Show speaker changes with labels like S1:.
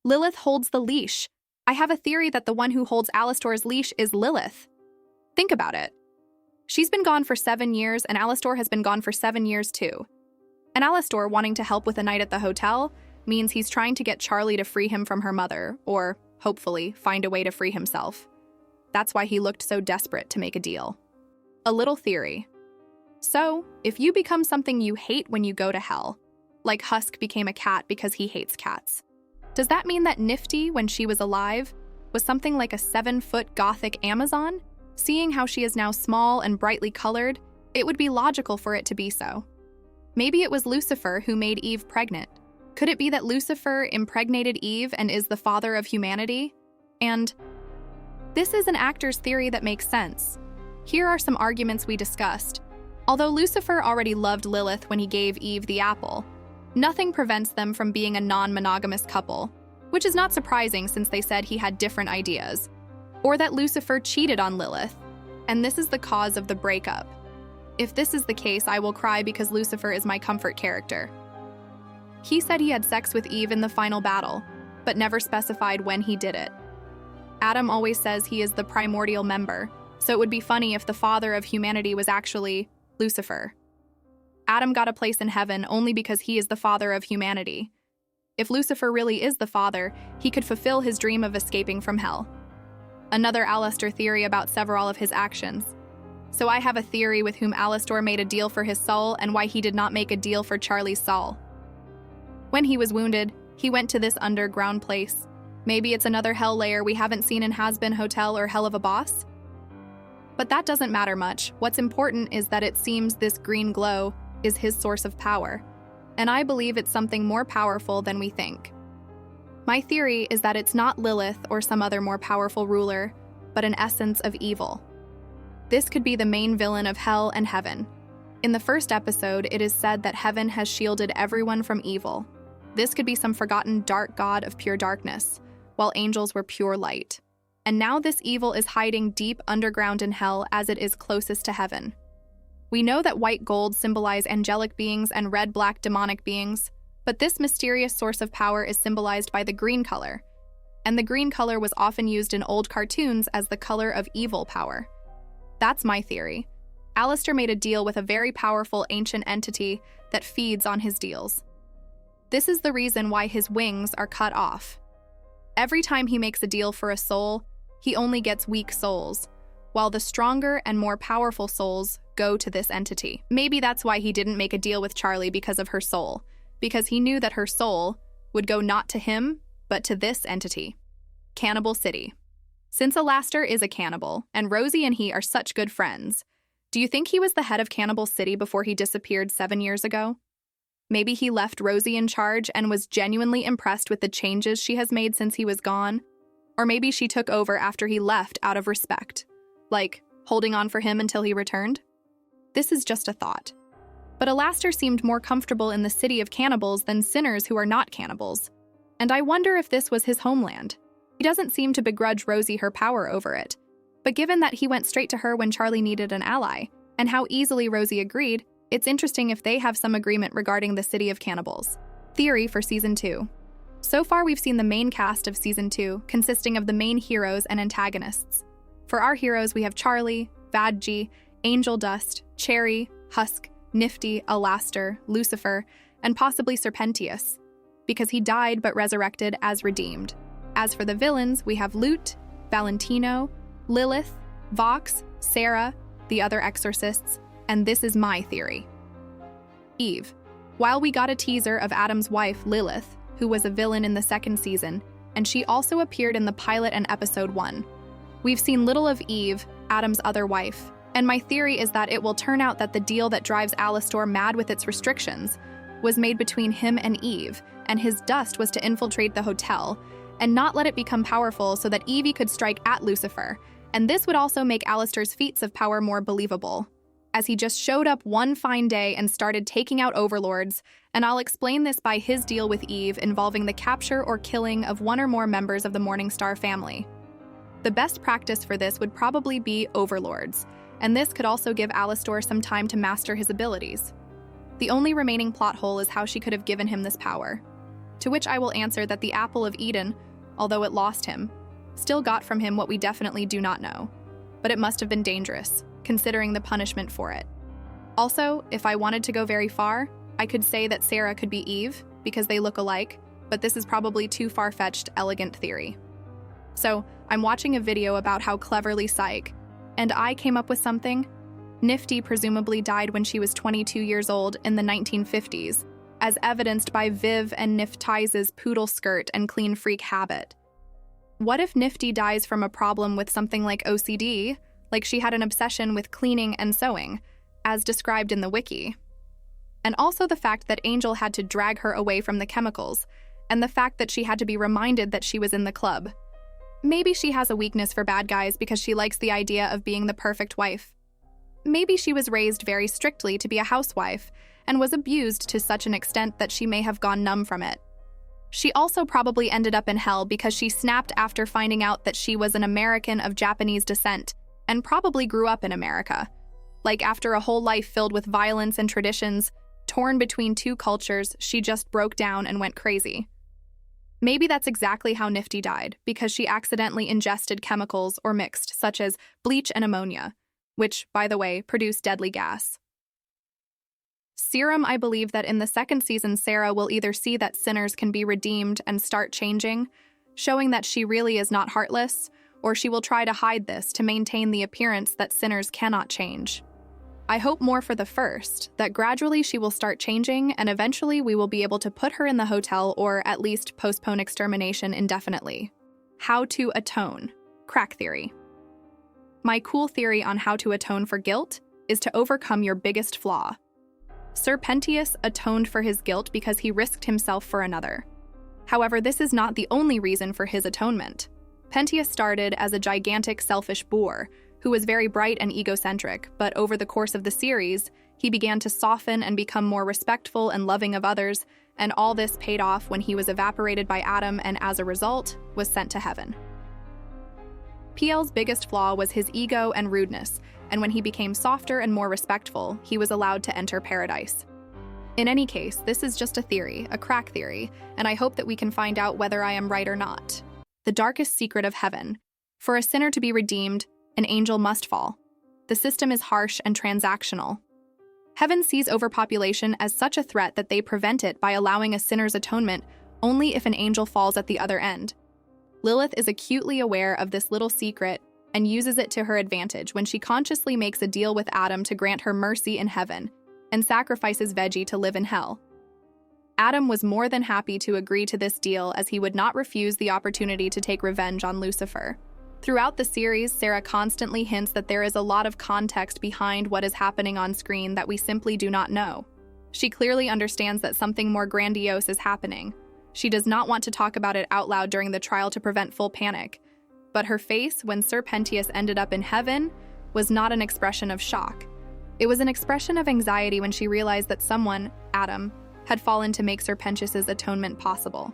S1: Lilith holds the leash. I have a theory that the one who holds Alastor's leash is Lilith. Think about it. She's been gone for 7 years, and Alastor has been gone for 7 years too. And Alastor wanting to help with a night at the hotel means he's trying to get Charlie to free him from her mother, or, hopefully, find a way to free himself. That's why he looked so desperate to make a deal. A little theory. So, if you become something you hate when you go to hell, like Husk became a cat because he hates cats, does that mean that Nifty, when she was alive, was something like a 7-foot gothic Amazon? Seeing how she is now small and brightly colored, it would be logical for it to be so. Maybe it was Lucifer who made Eve pregnant. Could it be that Lucifer impregnated Eve and is the father of humanity? And this is an actor's theory that makes sense. Here are some arguments we discussed. Although Lucifer already loved Lilith when he gave Eve the apple, nothing prevents them from being a non-monogamous couple, which is not surprising since they said he had different ideas. Or that Lucifer cheated on Lilith, and this is the cause of the breakup. If this is the case, I will cry because Lucifer is my comfort character. He said he had sex with Eve in the final battle, but never specified when he did it. Adam always says he is the primordial member, so it would be funny if the father of humanity was actually Lucifer. Adam got a place in heaven only because he is the father of humanity. If Lucifer really is the father, he could fulfill his dream of escaping from hell. Another Alastor theory about several of his actions. So I have a theory with whom Alastor made a deal for his soul and why he did not make a deal for Charlie's soul. When he was wounded, he went to this underground place. Maybe it's another hell layer we haven't seen in Hazbin Hotel or Hell of a Boss? But that doesn't matter much. What's important is that it seems this green glow is his source of power, and I believe it's something more powerful than we think. My theory is that it's not Lilith or some other more powerful ruler, but an essence of evil. This could be the main villain of hell and heaven. In the first episode, it is said that heaven has shielded everyone from evil. This could be some forgotten dark god of pure darkness, while angels were pure light. And now this evil is hiding deep underground in hell as it is closest to heaven. We know that white gold symbolize angelic beings and red-black demonic beings, but this mysterious source of power is symbolized by the green color. And the green color was often used in old cartoons as the color of evil power. That's my theory. Alastor made a deal with a very powerful ancient entity that feeds on his deals. This is the reason why his wings are cut off. Every time he makes a deal for a soul, he only gets weak souls, while the stronger and more powerful souls go to this entity. Maybe that's why he didn't make a deal with Charlie because of her soul, because he knew that her soul would go not to him, but to this entity. Cannibal City. Since Alastor is a cannibal, and Rosie and he are such good friends, do you think he was the head of Cannibal City before he disappeared 7 years ago? Maybe he left Rosie in charge and was genuinely impressed with the changes she has made since he was gone? Or maybe she took over after he left out of respect, like holding on for him until he returned? This is just a thought. But Alastor seemed more comfortable in the city of cannibals than sinners who are not cannibals. And I wonder if this was his homeland. He doesn't seem to begrudge Rosie her power over it. But given that he went straight to her when Charlie needed an ally, and how easily Rosie agreed, it's interesting if they have some agreement regarding the city of cannibals. Theory for Season 2. So far we've seen the main cast of Season 2, consisting of the main heroes and antagonists. For our heroes we have Charlie, Vivziepop, Angel Dust, Cherry, Husk, Nifty, Alastor, Lucifer, and possibly Serpentius, because he died but resurrected as redeemed. As for the villains, we have Lute, Valentino, Lilith, Vox, Sarah, the other exorcists, and this is my theory. Eve. While we got a teaser of Adam's wife, Lilith, who was a villain in the second season, and she also appeared in the pilot and episode 1. We've seen little of Eve, Adam's other wife, and my theory is that it will turn out that the deal that drives Alastor mad with its restrictions was made between him and Eve, and his dust was to infiltrate the hotel, and not let it become powerful so that Evie could strike at Lucifer, and this would also make Alastor's feats of power more believable, as he just showed up one fine day and started taking out overlords, and I'll explain this by his deal with Eve involving the capture or killing of one or more members of the Morningstar family. The best practice for this would probably be overlords, and this could also give Alastor some time to master his abilities. The only remaining plot hole is how she could have given him this power. To which I will answer that the apple of Eden, although it lost him, still got from him what we definitely do not know. But it must have been dangerous, considering the punishment for it. Also, if I wanted to go very far, I could say that Sarah could be Eve, because they look alike, but this is probably too far-fetched, elegant theory. So, I'm watching a video about how cleverly psych, and I came up with something. Nifty presumably died when she was 22 years old in the 1950s, as evidenced by Viv and Nifty's poodle skirt and clean freak habit. What if Nifty dies from a problem with something like OCD, like she had an obsession with cleaning and sewing, as described in the wiki? And also the fact that Angel had to drag her away from the chemicals, and the fact that she had to be reminded that she was in the club. Maybe she has a weakness for bad guys because she likes the idea of being the perfect wife. Maybe she was raised very strictly to be a housewife and was abused to such an extent that she may have gone numb from it. She also probably ended up in hell because she snapped after finding out that she was an American of Japanese descent and probably grew up in America. Like after a whole life filled with violence and traditions, torn between two cultures, she just broke down and went crazy. Maybe that's exactly how Nifty died, because she accidentally ingested chemicals or mixed, such as bleach and ammonia, which, by the way, produce deadly gas. Serum, I believe that in the second season, Sarah will either see that sinners can be redeemed and start changing, showing that she really is not heartless, or she will try to hide this to maintain the appearance that sinners cannot change. I hope more for the first, that gradually she will start changing and eventually we will be able to put her in the hotel or at least postpone extermination indefinitely. How to atone. Crack theory. My cool theory on how to atone for guilt is to overcome your biggest flaw. Sir Pentius atoned for his guilt because he risked himself for another. However, this is not the only reason for his atonement. Pentius started as a gigantic selfish boor who was very bright and egocentric, but over the course of the series, he began to soften and become more respectful and loving of others, and all this paid off when he was evaporated by Adam and as a result, was sent to heaven. PL's biggest flaw was his ego and rudeness, and when he became softer and more respectful, he was allowed to enter paradise. In any case, this is just a theory, a crack theory, and I hope that we can find out whether I am right or not. The darkest secret of heaven. For a sinner to be redeemed, an angel must fall. The system is harsh and transactional. Heaven sees overpopulation as such a threat that they prevent it by allowing a sinner's atonement only if an angel falls at the other end. Lilith is acutely aware of this little secret and uses it to her advantage when she consciously makes a deal with Adam to grant her mercy in heaven and sacrifices Veggie to live in hell. Adam was more than happy to agree to this deal as he would not refuse the opportunity to take revenge on Lucifer. Throughout the series, Sarah constantly hints that there is a lot of context behind what is happening on screen that we simply do not know. She clearly understands that something more grandiose is happening. She does not want to talk about it out loud during the trial to prevent full panic. But her face, when Sir Pentius ended up in heaven, was not an expression of shock. It was an expression of anxiety when she realized that someone, Adam, had fallen to make Sir Pentius's atonement possible.